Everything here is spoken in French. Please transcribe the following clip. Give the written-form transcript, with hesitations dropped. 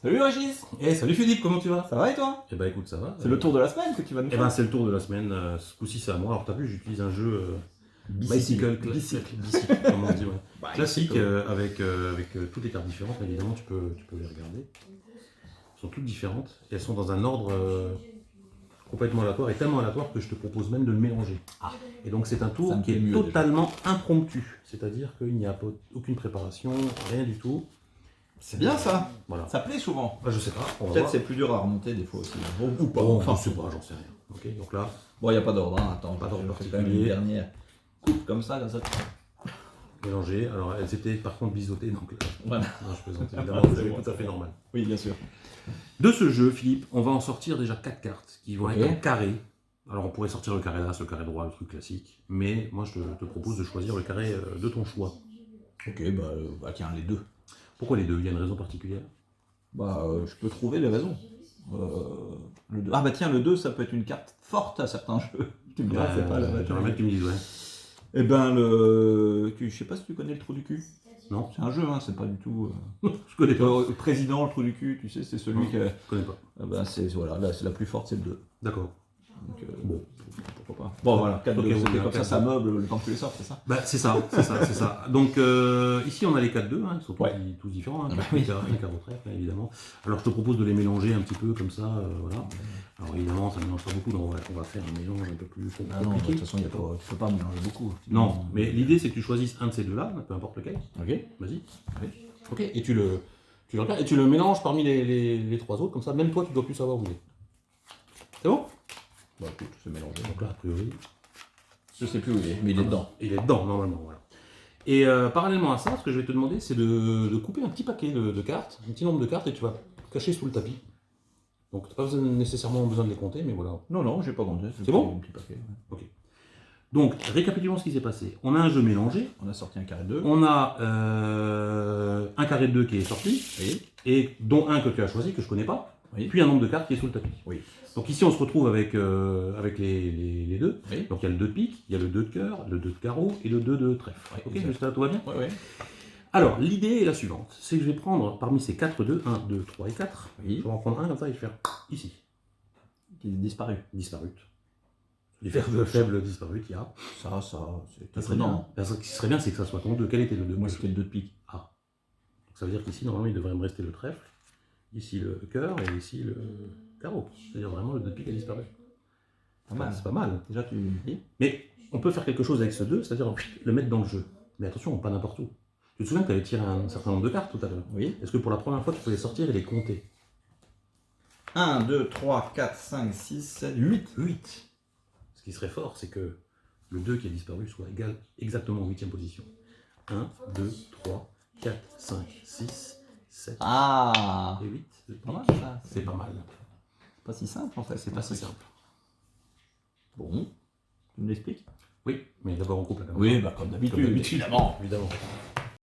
Salut Régis. Salut Philippe, comment tu vas? Ça va et toi? Eh ben écoute, ça va. C'est le tour de la semaine que tu vas nous Eh faire. ben c'est le tour de la semaine, ce coup-ci c'est à moi. Alors t'as vu, j'utilise un jeu Bicycle. classique, comme on dit, ouais. Bah, Classique, bicycle. avec toutes les cartes différentes, évidemment tu peux les regarder. Elles sont toutes différentes et elles sont dans un ordre complètement aléatoire et tellement aléatoire que je te propose même de le mélanger. Ah. Et donc c'est un tour Ça me qui plaît est mieux, totalement impromptu, c'est-à-dire qu'il n'y a aucune préparation, rien du tout. C'est bien ça. Voilà. Ça plaît souvent. Bah, je sais pas, on va Peut-être voir. c'est plus dur à remonter des fois aussi. Ou pas. Bon, Enfin, je sais pas, j'en sais rien. Ok, donc là, bon, il n'y a pas d'ordre. Hein. Attends, Pas d'ordre je fais quand particulier. même une dernière coupe comme ça. mélangé. Alors elles étaient par contre biseautées, donc là, Voilà. non, je plaisante évidemment, C'est c'est bon, tout à fait normal. Oui, bien sûr. De ce jeu, Philippe, on va en sortir déjà 4 cartes qui vont Ok. être en carré. Alors on pourrait sortir le carré d'as, le carré droit, le truc classique, mais moi je te propose de choisir le carré de ton choix. Ok, bah tiens, les deux. Pourquoi les deux? Il y a une raison particulière? Je peux trouver les raisons. Le 2. Ah bah tiens, le 2, ça peut être une carte forte à certains jeux. Tu me diras, c'est pas la J'aimerais bien que tu me dises, ouais. Eh ben, je sais pas si tu connais le trou du cul. Non, C'est un jeu, hein, c'est pas du tout. je connais pas. Le président, le trou du cul, tu sais, c'est celui que. Je connais pas. C'est voilà, là, c'est la plus forte, c'est le 2. D'accord. Donc, Bon. pourquoi pas. Bon, voilà, 4 Ok, 2 on c'était est à comme ça, 4-2. ça meuble le temps que tu les sortes, c'est ça? Bah, c'est ça. Donc ici on a les 4-2, hein, ils sont tous différents, hein, Ah bah oui. les cartes au trèfle, hein, évidemment. Alors je te propose de les mélanger un petit peu comme ça, voilà. Alors évidemment ça ne mélange pas beaucoup, donc on va faire un mélange un peu plus Ah non, de compliqué. toute façon, tu peux pas mélanger beaucoup. Non, mais l'idée c'est que tu choisisses un de ces deux-là, peu importe lequel. Ok. Vas-y. Oui. Ok, et tu le regardes, et tu le mélanges parmi les trois autres, comme ça même toi tu dois plus savoir où il est. C'est bon? Bah écoute, c'est mélangé. Donc là, a priori, Je sais plus où il est, mais il est dedans. il est dedans normalement, voilà. Et parallèlement à ça, ce que je vais te demander, c'est de couper un petit paquet de cartes, un petit nombre de cartes, et tu vas cacher sous le tapis. Donc tu n'as pas nécessairement besoin de les compter, mais voilà. Non, j'ai pas compté. C'est bon? Un petit paquet. Ouais. Ok. Donc, récapitulons ce qui s'est passé. On a un jeu mélangé, On a sorti un carré 2. on a un carré de 2 qui est sorti, Oui. et dont un que tu as choisi, que je connais pas, Oui. puis un nombre de cartes qui est sous le tapis. Oui. Donc ici on se retrouve avec les deux. Oui. Donc il y a le 2 de pique, il y a le 2 de cœur, le 2 de carreau et le 2 de trèfle. Oui, Ok, exact. jusqu'à là tout va bien? Ouais, ouais. Alors l'idée est la suivante, c'est que je vais prendre parmi ces 4 2, 1, 2, 3 et 4, Oui. je vais en prendre un comme ça et je vais faire ici, Qui est disparu. disparu. Les faibles disparus qu'il y a. Ça, c'est Ça serait bien. Ce qui serait bien c'est que ça soit ton 2. Quel était le 2? Moi, c'était le 2 de pique. Ah. Donc ça veut dire qu'ici normalement il devrait me rester le trèfle, ici le cœur et ici le carreau. C'est-à-dire vraiment le 2 de pique a disparu. Pas mal. C'est pas mal. Déjà, tu dis. Mais on peut faire quelque chose avec ce 2, c'est-à-dire le mettre dans le jeu. Mais attention, pas n'importe où. Tu te souviens que tu avais tiré un certain nombre de cartes tout à l'heure? Oui. Est-ce que pour la première fois, tu peux les sortir et les compter? 1, 2, 3, 4, 5, 6, 7, 8. 8. Ce qui serait fort, c'est que le 2 qui a disparu soit égal exactement en 8e position. 1, 2, 3, 4, 5, 6, 7 Ah, et 8. c'est pas mal ça. C'est pas mal. Pas si simple en fait. C'est pas si simple. Bon, tu me l'expliques? Oui, mais d'abord on coupe la caméra. Oui, bah comme d'habitude. Comme d'habitude. Évidemment. Évidemment.